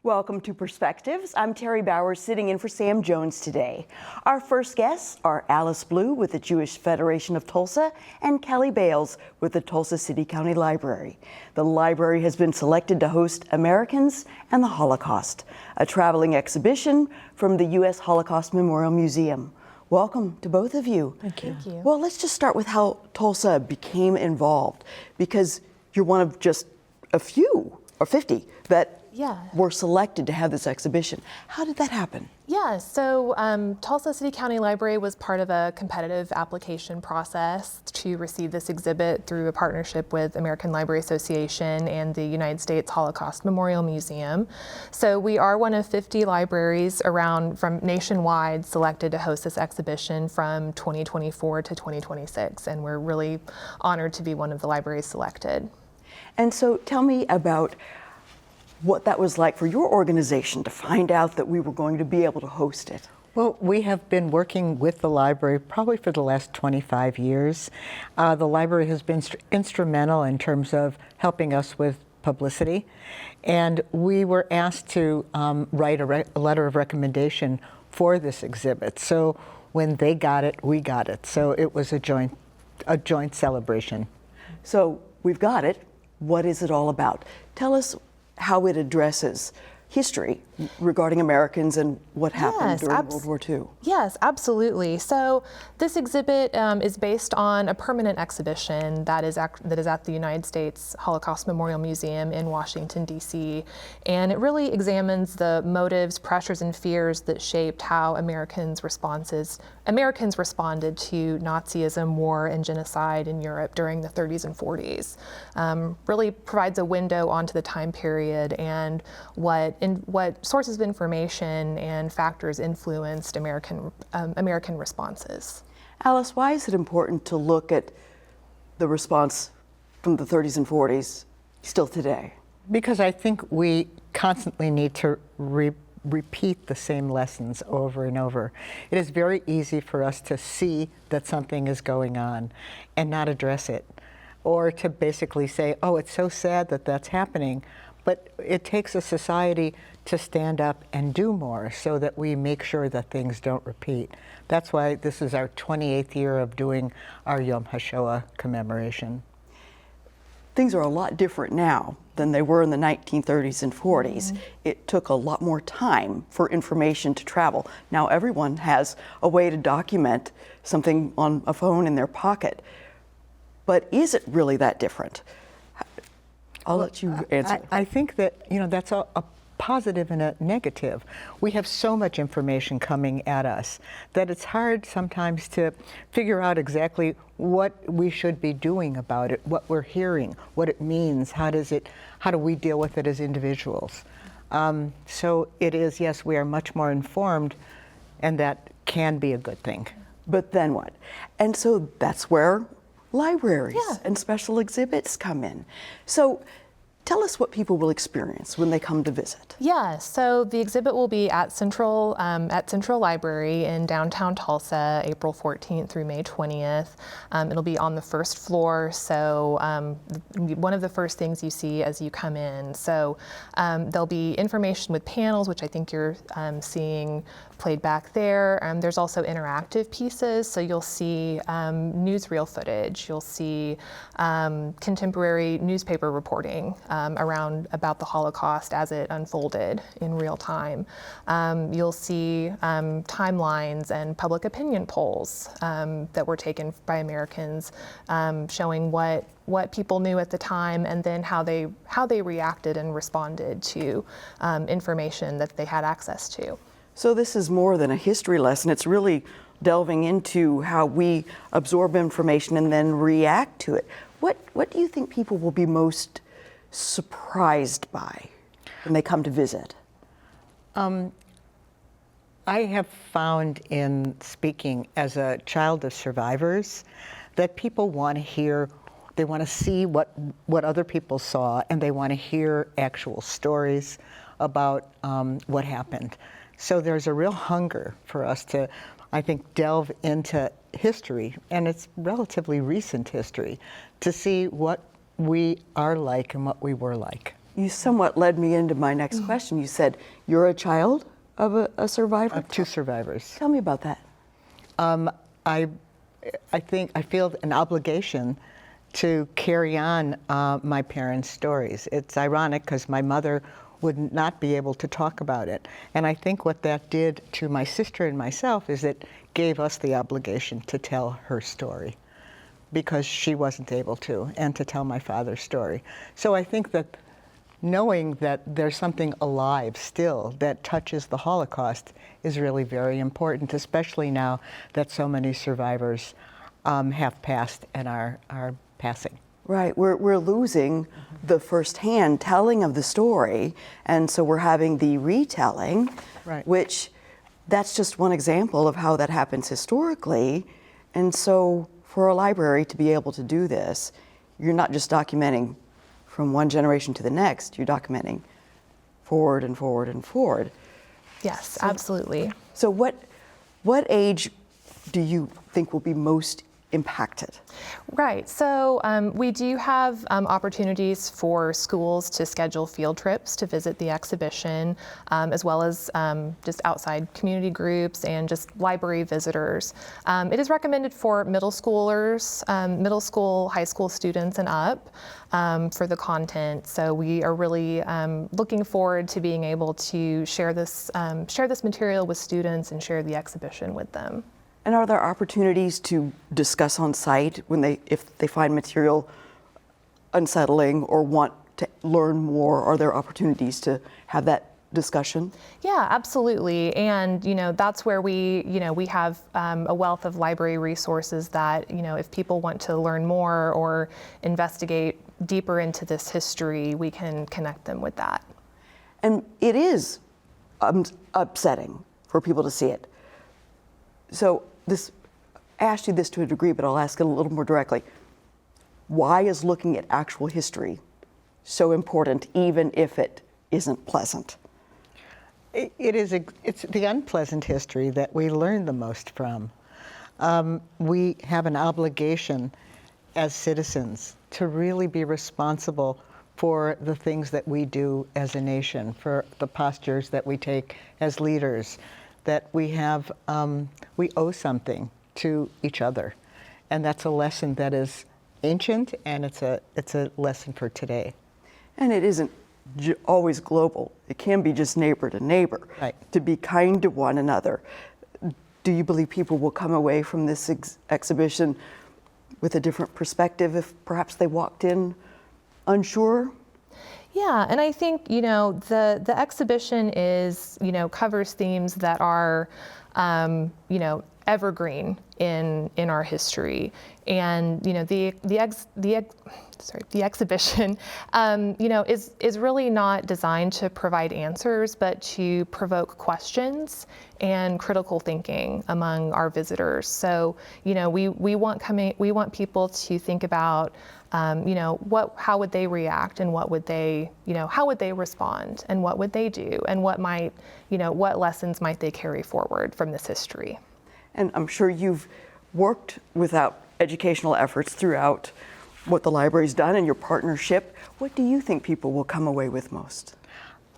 Welcome to Perspectives. I'm Terry Bowers sitting in for Sam Jones today. Our first guests are Alice Blue with the Jewish Federation of Tulsa and Kelly Bayles with the Tulsa City-County Library. The library has been selected to host Americans and the Holocaust, a traveling exhibition from the U.S. Holocaust Memorial Museum. Welcome to both of you. Thank you. Thank you. Well, let's just start with how Tulsa became involved, because you're one of just a few, or 50, that were selected to have this exhibition. How did that happen? Yeah, so Tulsa City-County Library was part of a competitive application process to receive this exhibit through a partnership with American Library Association and the United States Holocaust Memorial Museum. So we are one of 50 libraries from nationwide selected to host this exhibition from 2024 to 2026, and we're really honored to be one of the libraries selected. And so tell me about what that was like for your organization to find out that we were going to be able to host it. Well, we have been working with the library probably for the last 25 years. The library has been instrumental in terms of helping us with publicity, and we were asked to write a letter of recommendation for this exhibit. So when they got it, we got it. So it was a joint celebration. So we've got it. What is it all about? Tell us how it addresses history regarding Americans and what happened during World War II. Yes, absolutely. So this exhibit is based on a permanent exhibition that is at the United States Holocaust Memorial Museum in Washington, D.C. And it really examines the motives, pressures, and fears that shaped how Americans responded to Nazism, war, and genocide in Europe during the 30s and 40s. Really provides a window onto the time period and what sources of information and factors influenced American responses. Alice, why is it important to look at the response from the 30s and 40s still today? Because I think we constantly need to repeat the same lessons over and over. It is very easy for us to see that something is going on and not address it, or to basically say, oh, it's so sad that that's happening. But it takes a society to stand up and do more so that we make sure that things don't repeat. That's why this is our 28th year of doing our Yom HaShoah commemoration. Things are a lot different now than they were in the 1930s and 40s. Mm-hmm. It took a lot more time for information to travel. Now everyone has a way to document something on a phone in their pocket. But is it really that different? I'll let you answer. I think that, that's a positive and a negative. We have so much information coming at us that it's hard sometimes to figure out exactly what we should be doing about it, what we're hearing, what it means, how do we deal with it as individuals. So it is, yes, we are much more informed, and that can be a good thing. But then what? And so that's where libraries and special exhibits come in. So tell us what people will experience when they come to visit. Yeah, so the exhibit will be at Central Library in downtown Tulsa, April 14th through May 20th. It'll be on the first floor, so one of the first things you see as you come in. So there'll be information with panels, which I think you're seeing played back there. There's also interactive pieces, so you'll see newsreel footage, you'll see contemporary newspaper reporting about the Holocaust as it unfolded in real time. You'll see timelines and public opinion polls that were taken by Americans, showing what people knew at the time, and then how they reacted and responded to information that they had access to. So this is more than a history lesson. It's really delving into how we absorb information and then react to it. What do you think people will be most surprised by when they come to visit? I have found in speaking as a child of survivors that people want to hear, they want to see what other people saw, and they want to hear actual stories about what happened. So there's a real hunger for us to, I think, delve into history, and it's relatively recent history, to see what we are like and what we were like. you somewhat led me into my next question. You said you're a child of a survivor? Of 2 survivors. Tell me about that. I think I feel an obligation to carry on my parents' stories. It's ironic because my mother would not be able to talk about it. And I think what that did to my sister and myself is it gave us the obligation to tell her story because she wasn't able to, and to tell my father's story. So I think that knowing that there's something alive still that touches the Holocaust is really very important, especially now that so many survivors have passed and are passing. Right, we're losing the firsthand telling of the story, and so we're having the retelling, Right. which that's just one example of how that happens historically. And so for a library to be able to do this, you're not just documenting from one generation to the next, you're documenting forward and forward and forward. Yes, absolutely. So what age do you think will be most impacted? Right, so we do have opportunities for schools to schedule field trips to visit the exhibition, as well as just outside community groups and just library visitors. It is recommended for middle schoolers, middle school, high school students and up for the content. So we are really looking forward to being able to share this material with students and share the exhibition with them. And are there opportunities to discuss on site if they find material unsettling or want to learn more? Are there opportunities to have that discussion? Yeah, absolutely. And that's where we have a wealth of library resources that if people want to learn more or investigate deeper into this history, we can connect them with that. And it is upsetting for people to see it. So I asked you this to a degree, but I'll ask it a little more directly. Why is looking at actual history so important, even if it isn't pleasant? It's the unpleasant history that we learn the most from. We have an obligation as citizens to really be responsible for the things that we do as a nation, for the postures that we take as leaders, that we owe something to each other. And that's a lesson that is ancient, and it's a lesson for today. And it isn't always global. It can be just neighbor to neighbor. Right. To be kind to one another. Do you believe people will come away from this exhibition with a different perspective if perhaps they walked in unsure? Yeah, and I think the exhibition covers themes that are evergreen in our history, and the exhibition is really not designed to provide answers, but to provoke questions and critical thinking among our visitors. So we want people to think about how would they react, and what would they how would they respond, and what would they do, and what lessons might they carry forward from this history. And I'm sure you've worked without educational efforts throughout what the library's done and your partnership. What do you think people will come away with most?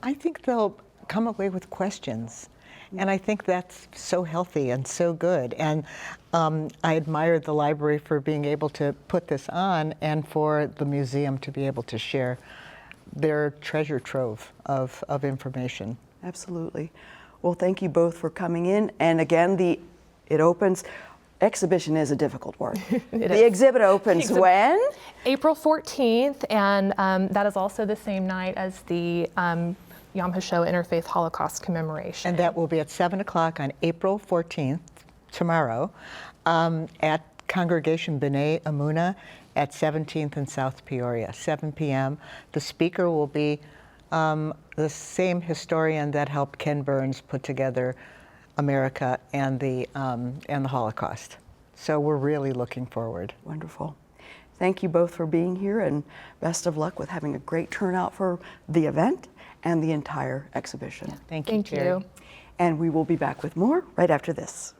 I think they'll come away with questions. And I think that's so healthy and so good. And I admire the library for being able to put this on, and for the museum to be able to share their treasure trove of information. Absolutely. Well, thank you both for coming in. And again, it opens. Exhibition is a difficult word. The exhibit opens when? April 14th, and that is also the same night as the Yom HaShoah Interfaith Holocaust Commemoration. And that will be at 7 o'clock on April 14th, tomorrow, at Congregation B'nai Emunah at 17th and South Peoria, 7 p.m. The speaker will be the same historian that helped Ken Burns put together America and the Holocaust. So we're really looking forward. Wonderful. Thank you both for being here, and best of luck with having a great turnout for the event and the entire exhibition. Thank you, Thank Terry. you. And we will be back with more right after this.